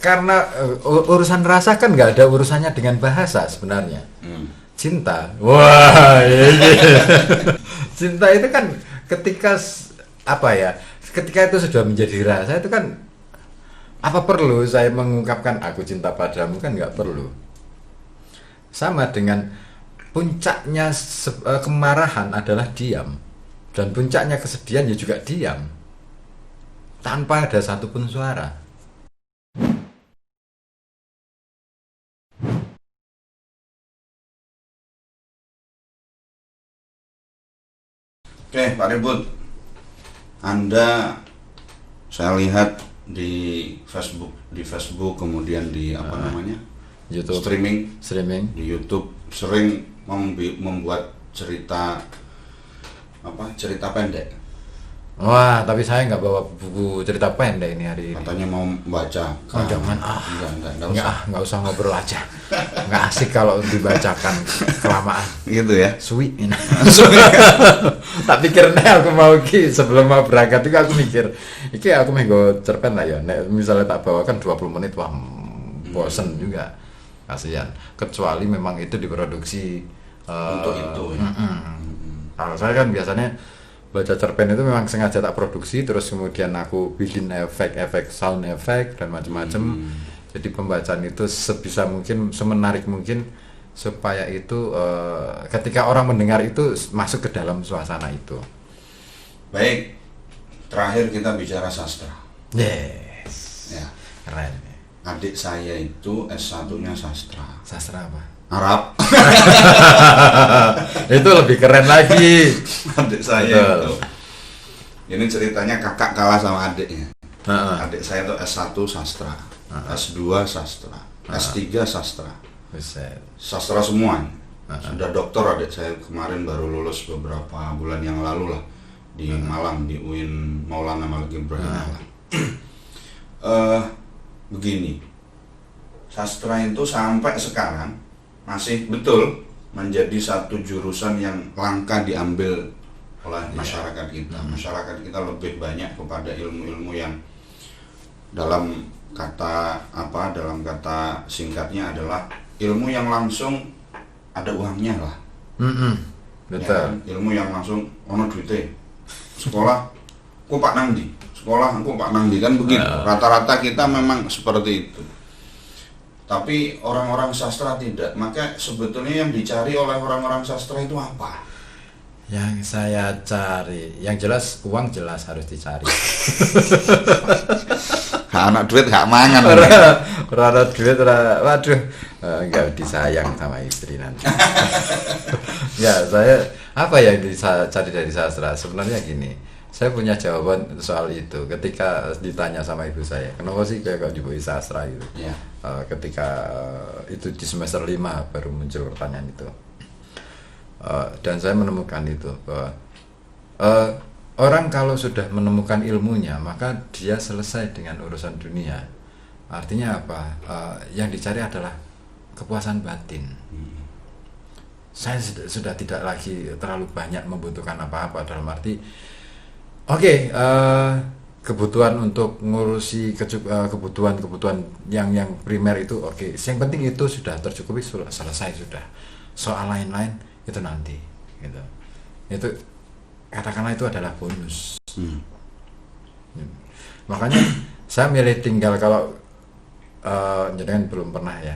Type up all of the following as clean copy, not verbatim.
karena urusan rasa kan nggak ada urusannya dengan bahasa sebenarnya. Cinta, wah ini. Cinta itu kan ketika ketika itu sudah menjadi rasa itu kan apa perlu saya mengungkapkan aku cinta padamu, kan nggak perlu. Sama dengan puncaknya kemarahan adalah diam, dan puncaknya kesedihan ya juga diam, tanpa ada satupun suara. Oke, Pak Ribut, Anda saya lihat di Facebook kemudian di YouTube, streaming streaming di YouTube sering membuat cerita pendek. Wah, tapi saya nggak bawa buku cerita pendek ini hari ini. Katanya mau membaca. Oh, jangan nggak usah ngobrol aja. Nggak asik kalau dibacakan kelamaan. Gitu ya. Suwi ini. Tak pikirnya aku mau sebelum mau berangkat itu aku mikir, aku mau cerpen lah ya. Nek misalnya tak bawakan 20 menit, wah bosen juga. Kasihan. Kecuali memang itu diproduksi untuk itu. Kalau saya kan biasanya baca cerpen itu memang sengaja tak produksi, terus kemudian aku bikin efek sound effect dan macam-macam. Jadi pembacaan itu sebisa mungkin, semenarik mungkin, supaya itu ketika orang mendengar itu masuk ke dalam suasana itu. Baik, terakhir kita bicara sastra. Yes. Ya. Keren. Adik saya itu S1-nya sastra. Sastra apa? Arab. Itu lebih keren lagi. Adik saya itu. Ini ceritanya kakak kalah sama adiknya. Adik saya itu S1 sastra, S2 sastra, S3 sastra. Sastra semua. Sudah doktor adik saya, kemarin baru lulus beberapa bulan yang lalu lah di Malang, di UIN Maulana Malik Ibrahim. Begini, sastra itu sampai sekarang masih betul menjadi satu jurusan yang langka diambil oleh masyarakat kita. Masyarakat kita lebih banyak kepada ilmu-ilmu yang dalam kata singkatnya adalah ilmu yang langsung ada uangnya lah. Betul. Ya, ilmu yang langsung ono duite. Sekolah ku Pak Nangdi. Sekolah ku Pak Nangdi, kan begitu. Rata-rata kita memang seperti itu. Tapi orang-orang sastra tidak. Maka sebetulnya yang dicari oleh orang-orang sastra itu apa? Yang saya cari, yang jelas uang jelas harus dicari. Anak duit gak mangan. Rada duit, waduh, enggak disayang sama istri nanti. Ya, saya apa yang saya cari dari sastra? Sebenarnya gini, saya punya jawaban soal itu. Ketika ditanya sama ibu saya, kenapa sih kayak di sastra itu? Ya. Ketika itu di semester 5 baru muncul pertanyaan itu. Dan saya menemukan itu bahwa orang kalau sudah menemukan ilmunya, maka dia selesai dengan urusan dunia. Artinya apa? Yang dicari adalah kepuasan batin. Saya sudah tidak lagi terlalu banyak membutuhkan apa-apa, dalam arti kebutuhan untuk ngurusi kebutuhan yang primer itu oke. Yang penting itu sudah tercukupi, selesai sudah. Soal lain-lain itu nanti, gitu. Itu katakanlah itu adalah bonus. Makanya saya milih tinggal, kalau jangan belum pernah ya.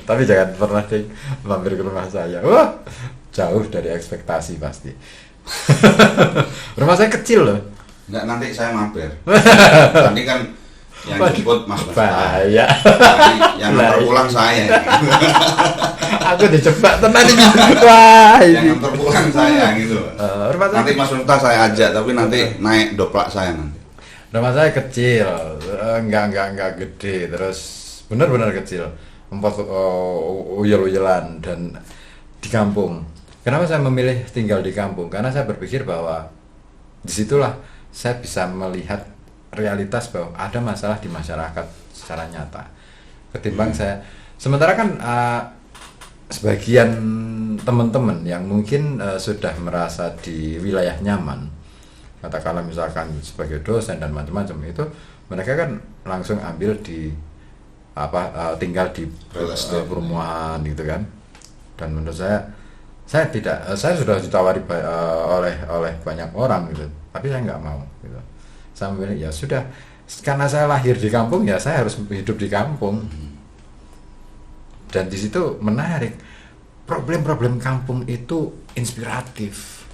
Tapi jangan pernah mampir ke rumah saya. Wah, jauh dari ekspektasi pasti. Rumah saya kecil loh. Enggak, nanti saya mampir. Nanti kan yang jemput Mas bahaya. Yang antar pulang saya. Aku dijebak tenan ini. Wah, ini. Yang antar pulang saya gitu. Nanti Mas Miftah saya ajak, tapi nanti naik doplak saya nanti. Rumah saya kecil, enggak gede, terus benar-benar kecil. Uyel-uyelan dan di kampung. Kenapa saya memilih tinggal di kampung? Karena saya berpikir bahwa disitulah saya bisa melihat realitas bahwa ada masalah di masyarakat secara nyata. Ketimbang sementara kan sebagian teman-teman yang mungkin sudah merasa di wilayah nyaman, katakanlah misalkan sebagai dosen dan macam-macam, itu mereka kan langsung ambil di tinggal di perumahan gitu kan. Dan menurut saya tidak, saya sudah ditawari oleh banyak orang gitu, tapi saya nggak mau gitu. Saya memilih ya sudah, karena saya lahir di kampung ya saya harus hidup di kampung. Dan di situ menarik, problem-problem kampung itu inspiratif.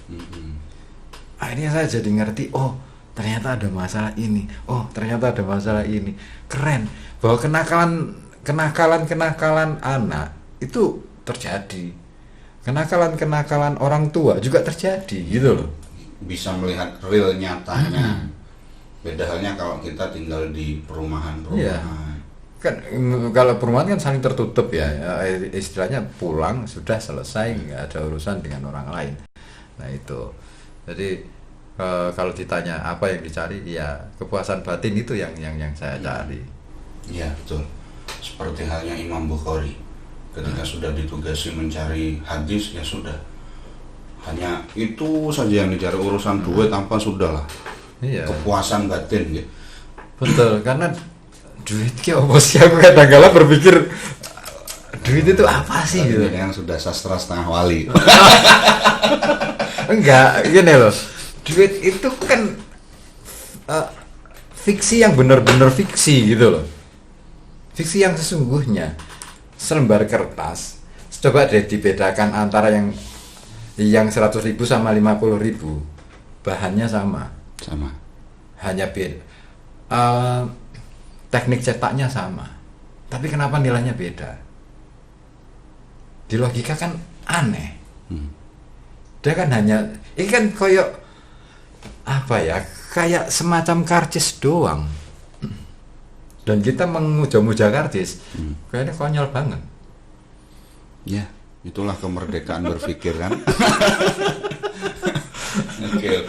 Akhirnya saya jadi ngerti, oh ternyata ada masalah ini, oh ternyata ada masalah ini. Keren bahwa kenakalan anak itu terjadi, kenakalan orang tua juga terjadi gitu loh. Bisa melihat real nyatanya. Beda halnya kalau kita tinggal di perumahan. Kan kalau perumahan kan saling tertutup ya, istilahnya pulang sudah selesai, nggak ada urusan dengan orang lain. Nah itu, jadi kalau ditanya apa yang dicari, ya kepuasan batin itu yang saya cari. Iya betul. Seperti halnya Imam Bukhari, ketika sudah ditugasi mencari hadis, ya sudah, hanya itu saja yang dicari, urusan duit tanpa sudahlah. Iya. Kepuasan batin ya. Betul, karena duit ki apa sih, aku kadang-kadang berpikir duit itu apa sih gitu. Yang sudah sastra setengah wali. Enggak, gini loh. Duit itu kan fiksi yang benar-benar fiksi gitu loh. Fiksi yang sesungguhnya. Selembar kertas, coba deh dibedakan antara yang 100.000 sama 50.000, bahannya sama. Hanya beda. Teknik cetaknya sama, tapi kenapa nilainya beda? Di logika kan aneh. Dia kan hanya, ini kan kayak apa ya, kayak semacam karcis doang. Dan kita memuja-muja karcis, kayaknya konyol banget. Ya, itulah kemerdekaan berpikir kan. Oke.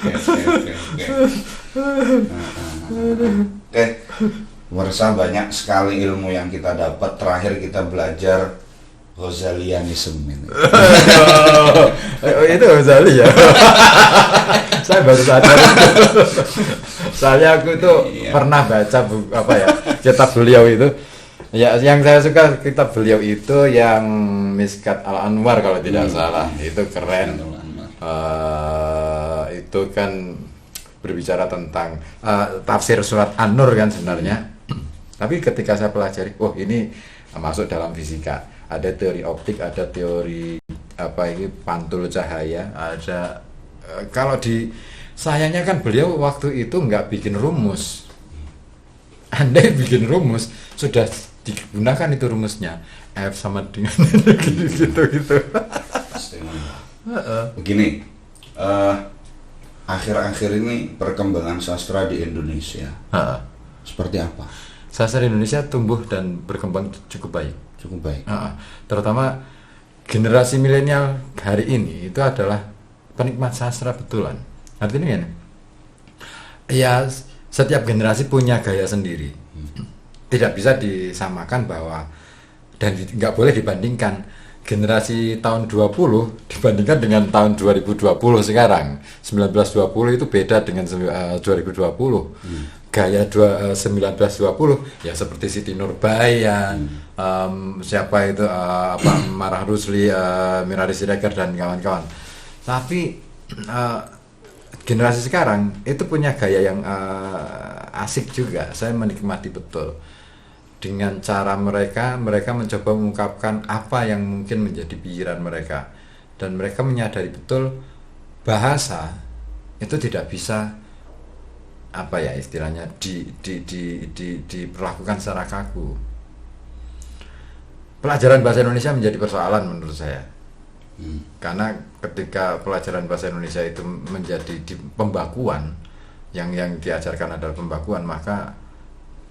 Merasa banyak sekali ilmu yang kita dapat. Terakhir kita belajar Ghazalianism ini. Itu Ghazali ya. Saya baru sadar. Soalnya aku itu pernah baca kitab beliau itu. Ya, yang saya suka kitab beliau itu yang Miskat Al-Anwar kalau tidak salah. Itu keren. Itu kan berbicara tentang tafsir surat An-Nur kan sebenarnya. Tapi ketika saya pelajari, ini masuk dalam fisika. Ada teori optik, ada teori pantul cahaya, ada kalau di sayangnya kan beliau waktu itu nggak bikin rumus. Andai bikin rumus, sudah digunakan itu rumusnya. F sama dengan gitu. Begini, akhir-akhir ini perkembangan sastra di Indonesia seperti apa? Sastra Indonesia tumbuh dan berkembang cukup baik. Terutama generasi milenial hari ini itu adalah penikmat sastra betulan. Artinya ya setiap generasi punya gaya sendiri. Tidak bisa disamakan bahwa, dan nggak boleh dibandingkan generasi tahun 20 dibandingkan dengan tahun 2020 sekarang. 1920 itu beda dengan 2020. Gaya 1920 ya seperti Siti Nurbaya, siapa itu Marah Rusli, Mirari Siregar dan kawan-kawan. Tapi generasi sekarang itu punya gaya yang asik juga. Saya menikmati betul dengan cara mereka mencoba mengungkapkan apa yang mungkin menjadi pikiran mereka, dan mereka menyadari betul bahasa itu tidak bisa istilahnya diperlakukan secara kaku. Pelajaran bahasa Indonesia menjadi persoalan menurut saya. Karena ketika pelajaran bahasa Indonesia itu menjadi pembakuan, yang diajarkan adalah pembakuan, maka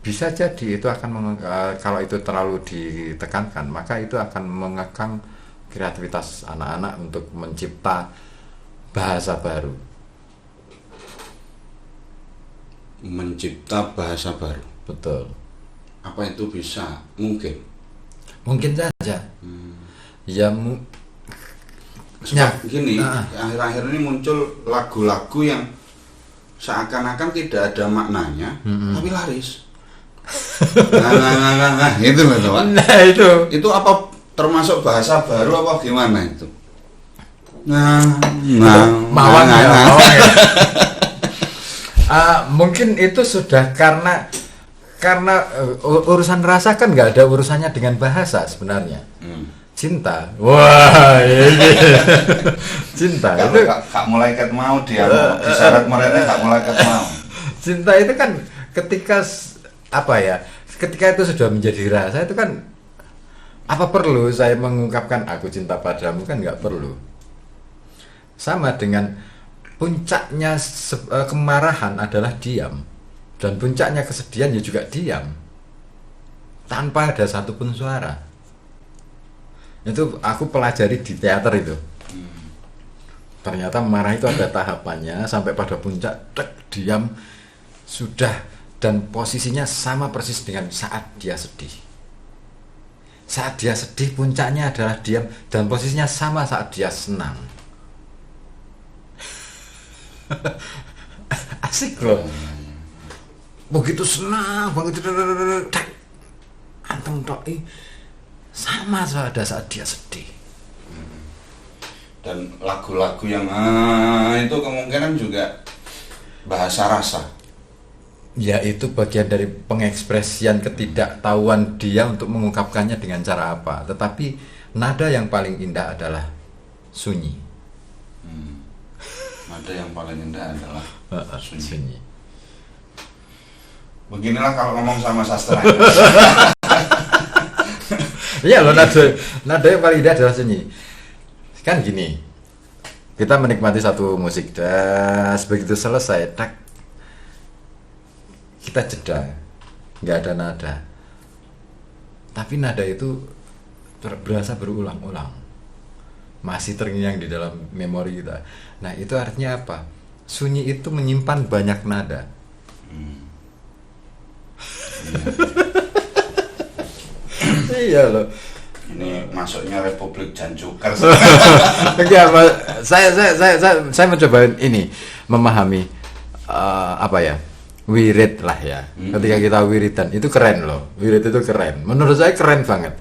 bisa jadi itu akan kalau itu terlalu ditekankan, maka itu akan mengekang kreativitas anak-anak untuk mencipta bahasa baru. Mencipta bahasa baru. Betul. Apa itu bisa? Mungkin saja. Ya gini, akhir-akhir ini muncul lagu-lagu yang seakan-akan tidak ada maknanya, tapi laris. Itu betul Pak. Nah itu apa termasuk bahasa baru apa gimana itu? Mawang ya. Mungkin itu sudah karena urusan rasa kan nggak ada urusannya dengan bahasa sebenarnya. Cinta, wah ini cinta itu kak malaikat mau dia mau disyarat mereka kak malaikat mau. Cinta itu kan ketika ketika itu sudah menjadi rasa itu kan apa perlu saya mengungkapkan aku cinta padamu, kan nggak perlu. Sama dengan puncaknya kemarahan adalah diam, dan puncaknya kesedihan ya juga diam tanpa ada satupun suara. Itu aku pelajari di teater itu. Ternyata marah itu ada tahapannya sampai pada puncak diam sudah, dan posisinya sama persis dengan saat dia sedih. Saat dia sedih puncaknya adalah diam, dan posisinya sama saat dia senang. Asik loh. Begitu senang, begitu anteng doi sama ada saat dia sedih. Dan lagu-lagu yang itu kemungkinan juga bahasa rasa. Ya itu bagian dari pengekspresian ketidaktahuan dia untuk mengungkapkannya dengan cara apa. Tetapi nada yang paling indah adalah sunyi. Nada yang paling indah adalah sunyi. Sunyi. Beginilah kalau ngomong sama sastra. Iya loh, nada yang paling indah adalah sunyi. Kan gini, kita menikmati satu musik, dan begitu selesai, kita jeda, nggak ada nada. Tapi nada itu berasa berulang-ulang, masih terngiang di dalam memori kita. Nah itu artinya apa? Sunyi itu menyimpan banyak nada. Iya loh. Ini masuknya Republik Jancuker. Enggak, saya mencoba ini memahami wirid lah ya. Ketika kita wiridan itu keren loh. Wirid itu keren. Menurut saya keren banget.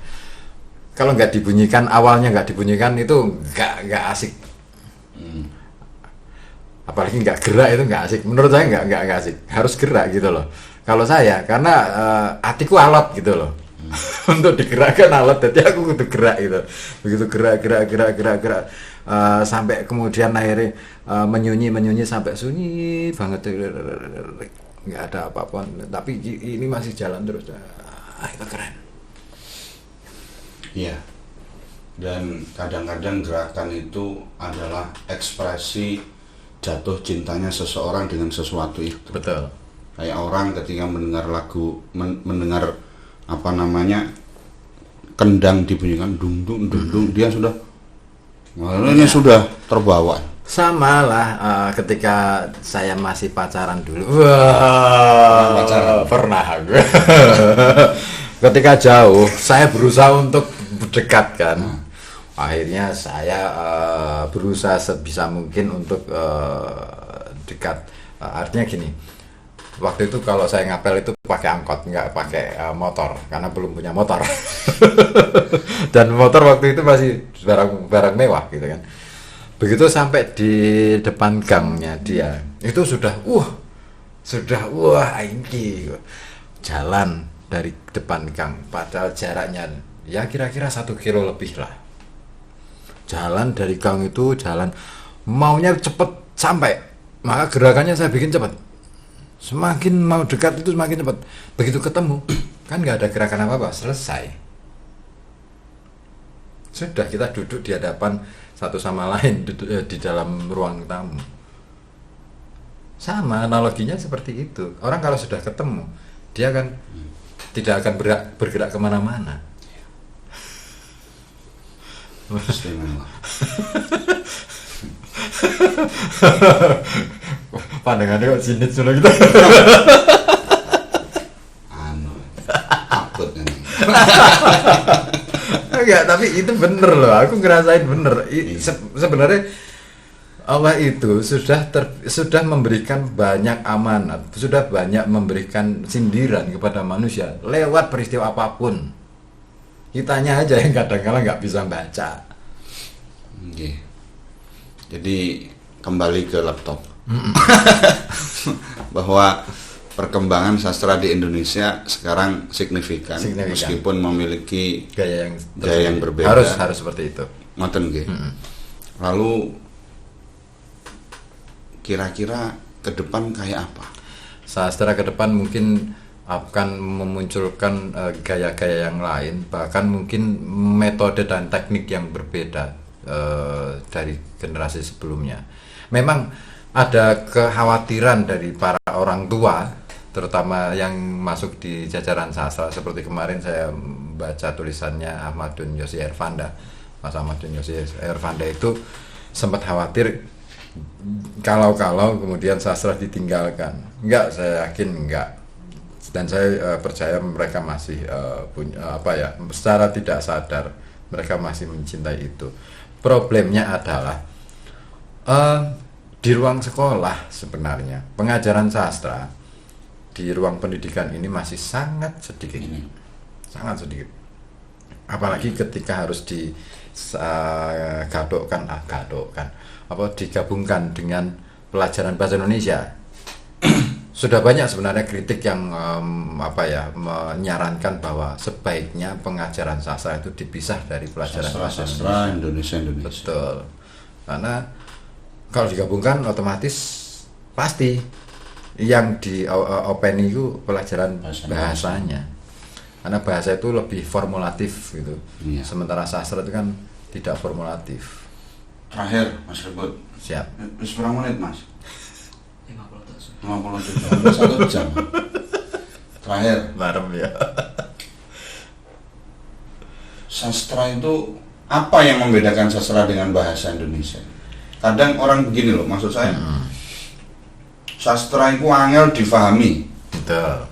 Kalau nggak dibunyikan, awalnya nggak dibunyikan itu nggak asik. Apalagi nggak gerak itu nggak asik. Menurut saya nggak asik. Harus gerak gitu loh. Kalau saya karena hatiku alot gitu loh. Untuk digerakkan alat, jadi aku kudu gerak gitu. Begitu gerak sampai kemudian akhirnya menyunyi sampai sunyi banget, nggak ada apa-apa, tapi ini masih jalan terus. Itu keren. Iya. Dan kadang-kadang gerakan itu adalah ekspresi jatuh cintanya seseorang dengan sesuatu itu. Betul. Kayak orang ketika mendengar lagu, mendengar kendang dibunyikan dung dung, dia sudah ini sudah terbawa. Sama lah ketika saya masih pacaran dulu. Pernah. Ketika jauh saya berusaha untuk berdekat kan. Akhirnya saya berusaha sebisa mungkin untuk dekat. Artinya gini, waktu itu kalau saya ngapel itu pakai angkot, nggak pakai motor karena belum punya motor. Dan motor waktu itu masih barang mewah gitu kan. Begitu sampai di depan gangnya dia, itu sudah ini jalan dari depan gang, padahal jaraknya ya kira-kira 1 kilo lebih lah. Jalan dari gang itu maunya cepet sampai, maka gerakannya saya bikin cepet. Semakin mau dekat itu semakin cepat. Begitu ketemu, kan nggak ada gerakan apa-apa, selesai. Sudah, kita duduk di hadapan satu sama lain di dalam ruang tamu. Sama analoginya seperti itu. Orang kalau sudah ketemu, dia kan tidak akan bergerak kemana-mana. Pandangannya kok sinit sudah gitu. Takut kan. Enggak, tapi itu bener loh. Aku ngerasain bener. Sebenarnya Allah itu sudah memberikan banyak amanat, sudah banyak memberikan sindiran kepada manusia lewat peristiwa apapun. Kitanya aja yang kadang-kadang nggak bisa baca. Oke. Jadi kembali ke laptop. Bahwa perkembangan sastra di Indonesia sekarang signifikan. Meskipun memiliki gaya yang berbeda. Harus seperti itu. Ngoten nggih. Lalu kira-kira ke depan kayak apa? Sastra ke depan mungkin akan memunculkan gaya-gaya yang lain, bahkan mungkin metode dan teknik yang berbeda dari generasi sebelumnya. Memang ada kekhawatiran dari para orang tua, terutama yang masuk di jajaran sastra. Seperti kemarin saya baca tulisannya Ahmadun Yosi Ervanda. Mas Ahmadun Yosi Ervanda itu sempat khawatir kalau kemudian sastra ditinggalkan. Enggak, saya yakin enggak. Dan saya percaya mereka masih punya secara tidak sadar mereka masih mencintai itu. Problemnya adalah di ruang sekolah sebenarnya pengajaran sastra di ruang pendidikan ini masih sangat sedikit. Apalagi ketika harus digabungkan dengan pelajaran bahasa Indonesia. Sudah banyak sebenarnya kritik yang menyarankan bahwa sebaiknya pengajaran sastra itu dipisah dari pelajaran bahasa Indonesia. Betul. Karena kalau digabungkan otomatis pasti yang di open itu pelajaran bahasanya. Karena bahasa itu lebih formulatif gitu. Iya. Sementara sastra itu kan tidak formulatif. Terakhir, Mas Rebut. Siap. Berapa menit, Mas? 50 1 jam. Terakhir. Barem ya. Sastra itu apa yang membedakan sastra dengan bahasa Indonesia? Kadang orang begini loh, maksud saya. Sastra itu angel difahami. Betul.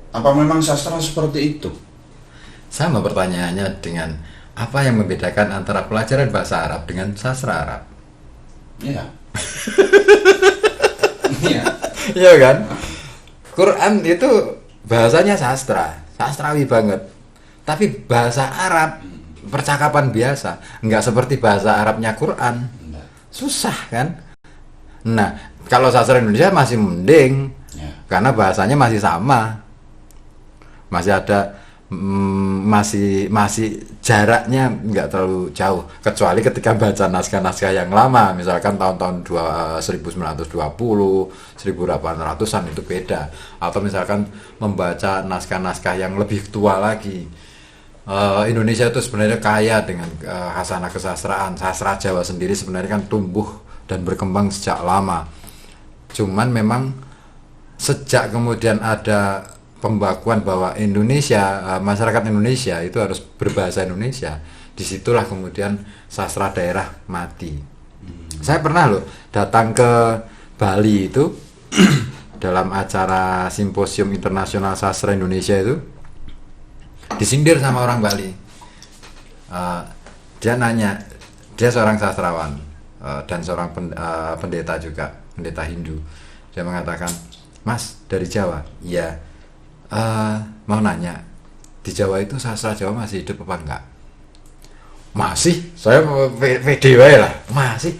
Apa memang sastra seperti itu? Sama pertanyaannya dengan apa yang membedakan antara pelajaran bahasa Arab dengan sastra Arab? Iya. Iya kan? Quran itu bahasanya sastrawi banget. Tapi bahasa Arab percakapan biasa, nggak seperti bahasa Arabnya Quran. Susah kan? Nah, kalau sastra Indonesia masih mending, karena bahasanya masih sama. Masih ada masih jaraknya nggak terlalu jauh, kecuali ketika baca naskah-naskah yang lama, misalkan tahun-tahun 1920, 1800-an itu beda, atau misalkan membaca naskah-naskah yang lebih tua lagi. Indonesia itu sebenarnya kaya dengan khasanah kesastraan. Sastra Jawa sendiri sebenarnya kan tumbuh dan berkembang sejak lama. Cuman memang sejak kemudian ada pembakuan bahwa Indonesia, masyarakat Indonesia itu harus berbahasa Indonesia, disitulah kemudian sastra daerah mati. Saya pernah loh datang ke Bali itu dalam acara Simposium Internasional Sastra Indonesia itu, disindir sama orang Bali. Dia nanya, dia seorang sastrawan dan seorang pendeta juga, pendeta Hindu. Dia mengatakan, "Mas, dari Jawa?" "Iya." Mau nanya, di Jawa itu sastra Jawa masih hidup apa enggak? Masih, saya pede wae lah, masih.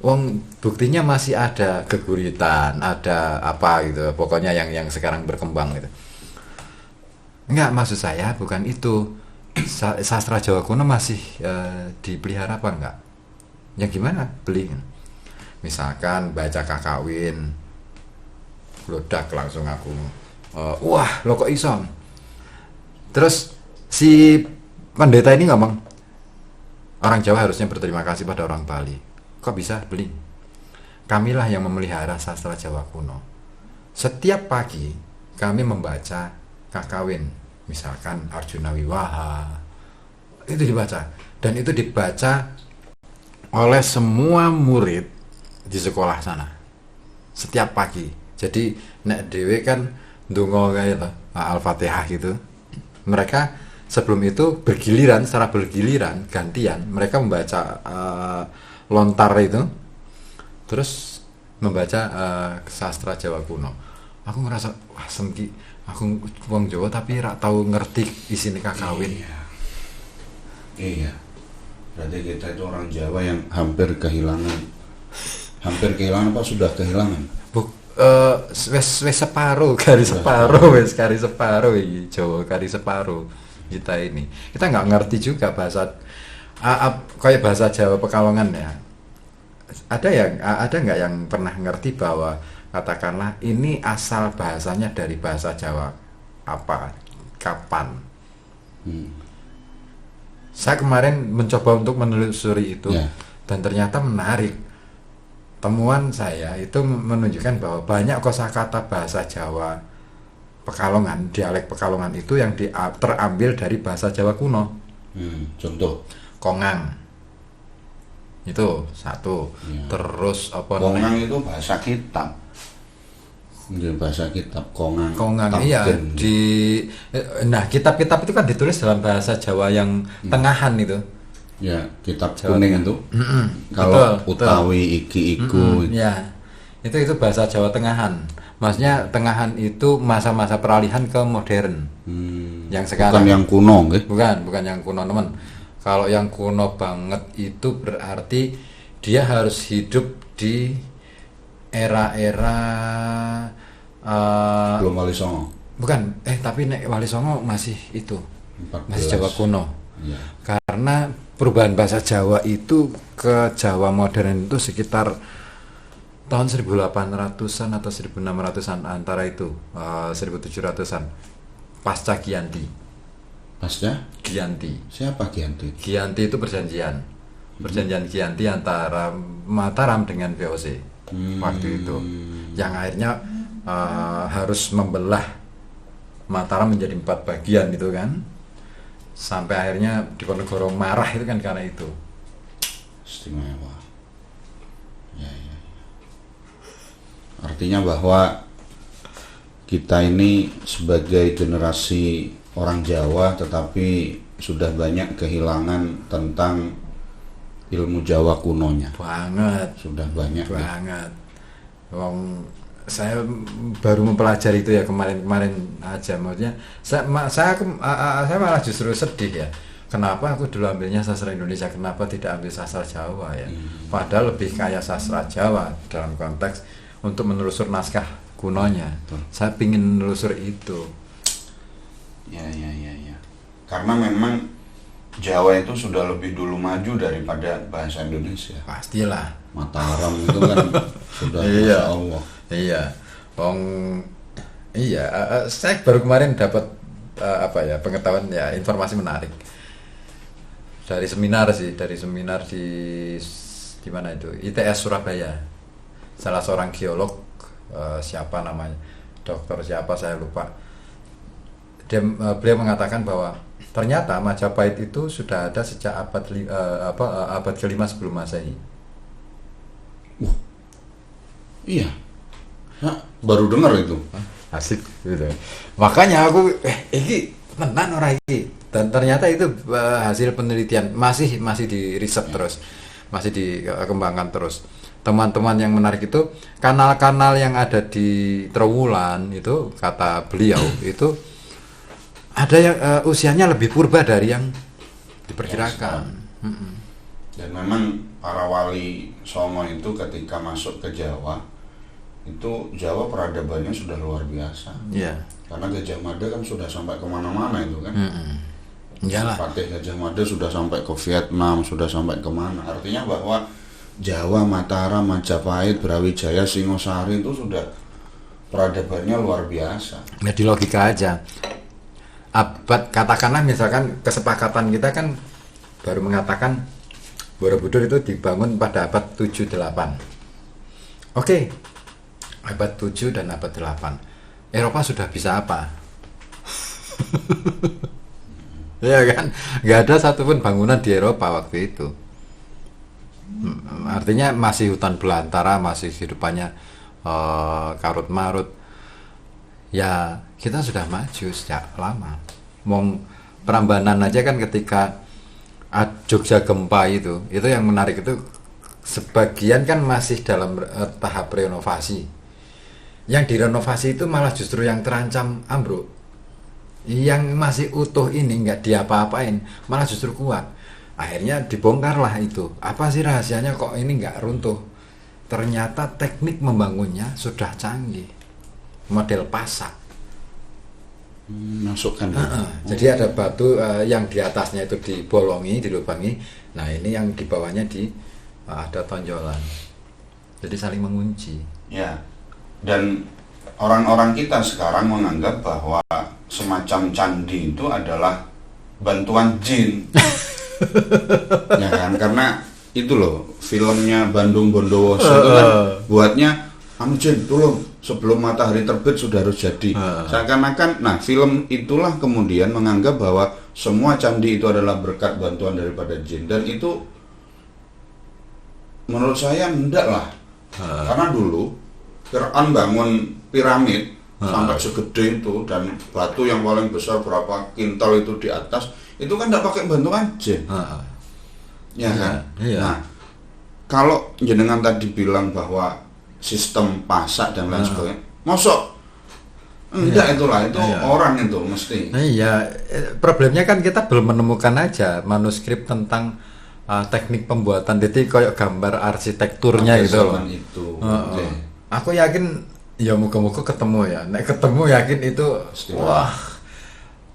Wong buktinya masih ada geguritan, ada apa gitu, pokoknya yang sekarang berkembang gitu. Enggak, maksud saya bukan itu. Sastra Jawa kuno masih dipelihara apa enggak? Ya gimana? Beli. Misalkan baca Kakawin, blodak langsung aku. Wah, lo kok iso? Terus si pendeta ini ngomong, orang Jawa harusnya berterima kasih pada orang Bali. Kok bisa beli? Kamilah yang memelihara sastra Jawa kuno. Setiap pagi kami membaca Kakawin, misalkan Arjuna Wiwaha, itu dibaca, dan itu dibaca oleh semua murid di sekolah sana setiap pagi. Jadi nek dhewe kan ndonga kayak Al-Fatihah gitu. Mereka sebelum itu secara bergiliran gantian mereka membaca lontar itu, terus membaca sastra Jawa kuno. Aku ngerasa wah sengki, aku wong Jawa tapi rak tahu ngerti isine kakawin. Iya. Berarti kita itu orang Jawa yang hampir kehilangan apa sudah kehilangan? Wes separuh, kari separuh, wes kari separuh iki Jawa kari separuh kita ini. Kita nggak ngerti juga bahasa kayak bahasa Jawa Pekalongan ya. Ada nggak yang pernah ngerti bahwa katakanlah ini asal bahasanya dari bahasa Jawa apa, kapan? Saya kemarin mencoba untuk menelusuri itu dan ternyata menarik. Temuan saya itu menunjukkan bahwa banyak kosakata bahasa Jawa Pekalongan, dialek Pekalongan itu yang terambil dari bahasa Jawa kuno. Contoh kongang itu satu. Terus apa kongang itu bahasa kitab. Bahasa kitab kongang iya nah kitab-kitab itu kan ditulis dalam bahasa Jawa yang tengahan itu. Ya, kitab Jawa kuning itu. Kalau utawi iki iku. Ya. Itu bahasa Jawa tengahan. Maksudnya tengahan itu masa-masa peralihan ke modern. Yang sekarang. Bukan yang kuno, nggih? Bukan yang kuno, teman. Kalau yang kuno banget itu berarti dia harus hidup di era-era belum Wali Songo. Bukan, tapi nek Wali Songo masih itu. 14. Masih Jawa kuno. Ya. Karena perubahan bahasa Jawa itu ke Jawa modern itu sekitar tahun 1800-an atau 1600-an, antara itu 1700-an, pasca Giyanti. Pasca Giyanti. Siapa Giyanti? Giyanti itu perjanjian Giyanti antara Mataram dengan VOC waktu itu, yang akhirnya harus membelah Mataram menjadi 4 bagian itu kan, sampai akhirnya Diponegoro marah itu kan karena itu. Istimewa. Ya. Artinya bahwa kita ini sebagai generasi orang Jawa tetapi sudah banyak kehilangan tentang ilmu Jawa kunonya. Banget. Sudah banyak. Banget. Saya baru mempelajari itu ya kemarin aja, maksudnya saya malah justru sedih ya. Kenapa aku dulu ambilnya sastra Indonesia, kenapa tidak ambil sastra Jawa ya? Padahal lebih kaya sastra Jawa dalam konteks untuk menelusur naskah kunonya. Saya pingin menelusur itu. Ya. Karena memang Jawa itu sudah lebih dulu maju daripada bahasa Indonesia. Pastilah. Mataram itu kan sudah Masya Allah. Iya, saya baru kemarin dapat pengetahuan ya, informasi menarik dari seminar di mana itu, ITS Surabaya. Salah seorang geolog, siapa namanya, dokter siapa saya lupa. Beliau mengatakan bahwa ternyata Majapahit itu sudah ada sejak abad ke-5 sebelum Masehi. Iya. Nah, baru dengar itu. Asik gitu. Makanya aku ini tenan ora iki. Dan ternyata itu hasil penelitian masih di riset terus. Masih dikembangkan terus. Teman-teman yang menarik itu kanal-kanal yang ada di Trowulan itu, kata beliau itu ada yang usianya lebih purba dari yang diperkirakan. Dan memang para wali Songo itu ketika masuk ke Jawa, itu Jawa peradabannya sudah luar biasa. Iya. Karena Gajah Mada kan sudah sampai kemana-mana itu kan. Iyalah. Patih Gajah Mada sudah sampai ke Vietnam, sudah sampai kemana. Artinya bahwa Jawa, Mataram, Majapahit, Brawijaya, Singosari itu sudah peradabannya luar biasa. Jadi logika aja. Katakanlah misalkan kesepakatan kita kan baru mengatakan Borobudur itu dibangun pada abad 7-8. Oke. Abad 7 dan abad 8. Eropa sudah bisa apa? Ya kan? Nggak ada satupun bangunan di Eropa waktu itu. Artinya masih hutan belantara, masih kehidupannya karut-marut. Ya, kita sudah maju sejak lama. Prambanan aja kan ketika Jogja gempa itu yang menarik itu sebagian kan masih dalam tahap renovasi. Yang direnovasi itu malah justru yang terancam ambruk. Yang masih utuh ini nggak diapa-apain, malah justru kuat. Akhirnya dibongkarlah itu. Apa sih rahasianya kok ini nggak runtuh? Ternyata teknik membangunnya sudah canggih. Model pasak. Masukkan. Jadi ada batu yang di atasnya itu dibolongi, dilubangi. Nah ini yang di bawahnya ada tonjolan. Jadi saling mengunci. Ya. Dan orang-orang kita sekarang menganggap bahwa semacam candi itu adalah bantuan jin. Ya kan, karena itu loh filmnya Bandung Bondowoso itu kan buatnya jin tolong sebelum matahari terbit sudah harus jadi. Seakan-akan, nah film itulah kemudian menganggap bahwa semua candi itu adalah berkat bantuan daripada jin, dan itu menurut saya enggak lah. Karena dulu Fir'aun bangun piramid sampai segede itu dan batu yang paling besar berapa kintal itu di atas, itu kan enggak pakai bantuan jin. Ya kan? Iya. Nah, kalau jenengan tadi bilang bahwa sistem pasak dan lain sebagainya, mosok enggak, itulah itu orang itu mesti. Iya, problemnya kan kita belum menemukan aja manuskrip tentang teknik pembuatan, jadi kayak gambar arsitekturnya gitu loh. Aku yakin ya moga-moga ketemu ya. Nek ketemu yakin itu wah,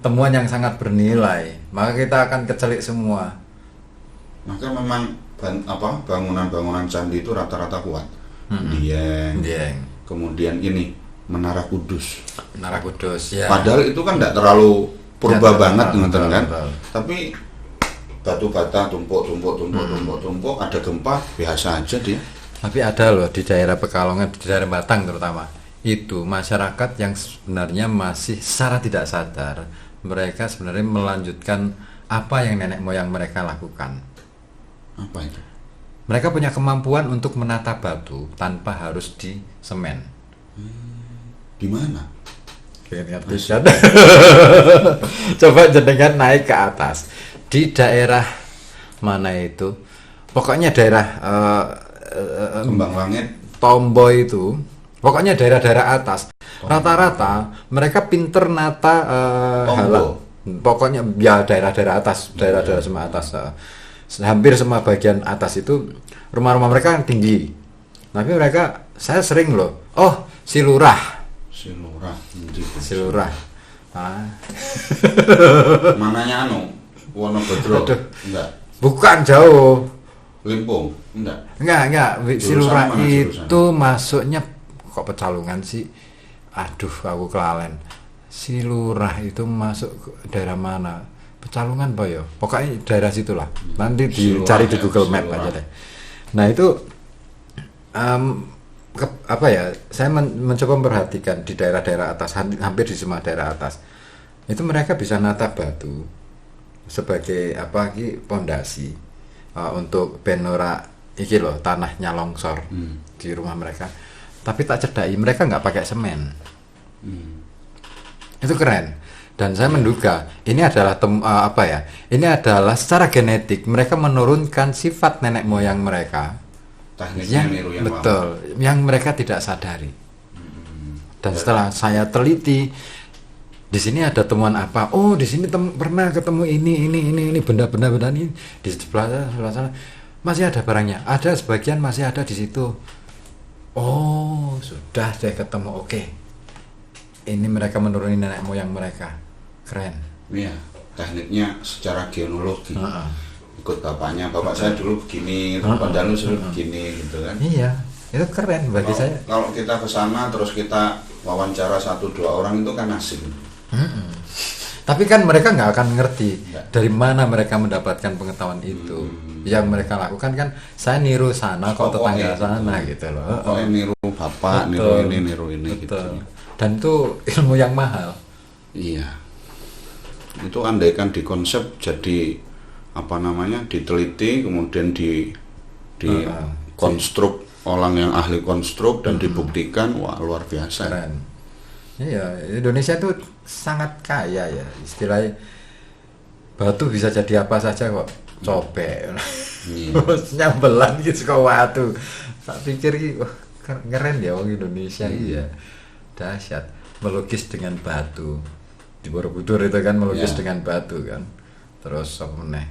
temuan yang sangat bernilai. Maka kita akan kecelik semua. Maka memang bangunan-bangunan candi itu rata-rata kuat. Dieng. Kemudian ini Menara Kudus. Menara Kudus ya. Padahal itu kan tidak terlalu purba banget ngeten kan. Tapi batu bata tumpuk, ada gempa biasa aja dia. Tapi ada loh di daerah Pekalongan, di daerah Batang terutama, itu masyarakat yang sebenarnya masih secara tidak sadar mereka sebenarnya melanjutkan apa yang nenek moyang mereka lakukan. Apa itu? Mereka punya kemampuan untuk menata batu tanpa harus di semen. Gimana? Coba jenengan naik ke atas di daerah mana itu? Pokoknya daerah Kembang Langit, Tombo itu, pokoknya daerah-daerah atas. Rata-rata mereka pinter nata halal. Pokoknya ya daerah-daerah atas, daerah-daerah semua atas. Hampir semua bagian atas itu rumah-rumah mereka yang tinggi. Tapi mereka, saya sering loh. Oh, Silurah. Mananya Wonobedro? Enggak. Bukan, jauh. Limpung? Enggak. Silurah itu masuknya kok Pecalungan sih? Aduh, aku kelalen. Silurah itu masuk ke daerah mana? Pecalungan Pak ya? Pokoknya daerah situlah. Nanti dicari di Google Map aja deh. Nah, itu saya mencoba memperhatikan di daerah-daerah atas, hampir di semua daerah atas. Itu mereka bisa nata batu sebagai pondasi. Untuk benora iki loh, tanahnya longsor di rumah mereka, tapi tak cedai, mereka nggak pakai semen. Itu keren, dan saya menduga ini adalah ini adalah secara genetik mereka menurunkan sifat nenek moyang mereka yang betul lama, yang mereka tidak sadari. Dan setelah saya teliti, di sini ada temuan apa? Oh, di sini pernah ketemu ini benda-benda ini di sebelah sana masih ada barangnya. Ada sebagian masih ada di situ. Oh, sudah deh ketemu. Oke. Ini mereka menuruni nenek moyang mereka. Keren. Iya, tekniknya secara genealogi. Ikut bapaknya, bapak saya dulu begini, Pak Danu dulu begini gitu kan. Iya, itu keren bagi saya. Kalau kita ke sana terus kita wawancara 1-2 orang itu kan asing. Tapi kan mereka nggak akan ngerti dari mana mereka mendapatkan pengetahuan itu. Yang mereka lakukan kan saya niru sana kok tetangga sana gitu loh. Pokoknya niru bapak, niru ini gitu. Dan itu ilmu yang mahal. Iya. Itu andaikan dikonsep jadi diteliti kemudian di konstruk orang yang ahli konstruk dan dibuktikan, wah luar biasa. Keren. Iya, Indonesia itu sangat kaya ya, istilahnya batu bisa jadi apa saja kok, cobek. Nyambelan iki saka watu. Tak pikir iki wah keren ya wong Indonesia iya. Dahsyat melukis dengan batu. Di Borobudur itu kan melukis dengan batu kan. Terus apa meneh?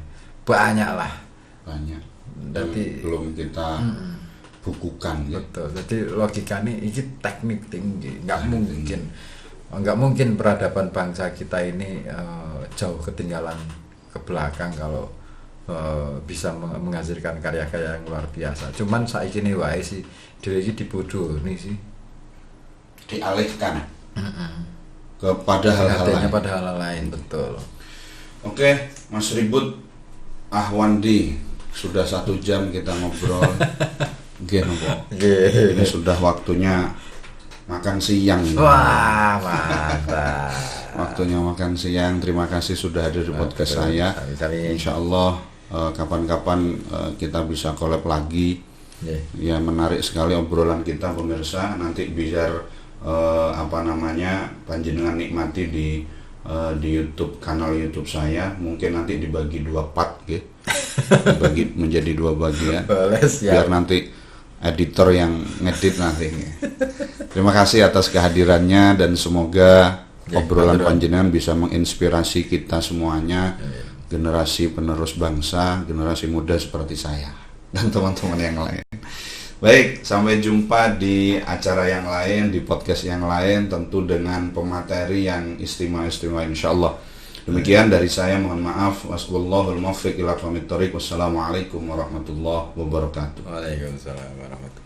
Banyak. Jadi belum kita bukukan ya. Betul. Jadi logikanya ini teknik tinggi. Nggak mungkin peradaban bangsa kita ini jauh ketinggalan ke belakang kalau bisa menghasilkan karya-karya yang luar biasa. Cuman saiki ini wae sih dhewe iki dibodohni sih. Dialihkan kepada hal-hal lain. Betul. Oke, Mas Ribut Ahwandi, sudah 1 jam kita ngobrol. Ini sudah waktunya makan siang. Wah, mantap. Waktunya makan siang. Terima kasih sudah hadir di podcast saya. Insya Allah kapan-kapan kita bisa collab lagi. Ya, menarik sekali obrolan kita pemirsa. Nanti biar panjenengan nikmati di YouTube, kanal YouTube saya. Mungkin nanti dibagi 2 part gitu. Dibagi menjadi 2 bagian. Biar nanti editor yang ngedit nanti. Terima kasih atas kehadirannya dan semoga obrolan panjenengan bisa menginspirasi kita semuanya, generasi penerus bangsa, generasi muda seperti saya dan teman-teman yang lain. Baik, sampai jumpa di acara yang lain, di podcast yang lain, tentu dengan pemateri yang istimewa insyaallah. Demikian dari saya, mohon maaf. Wallahul muwaffiq ila aqwamit thoriq. Wassalamualaikum warahmatullahi wabarakatuh. Waalaikumsalam warahmatullahi wabarakatuh.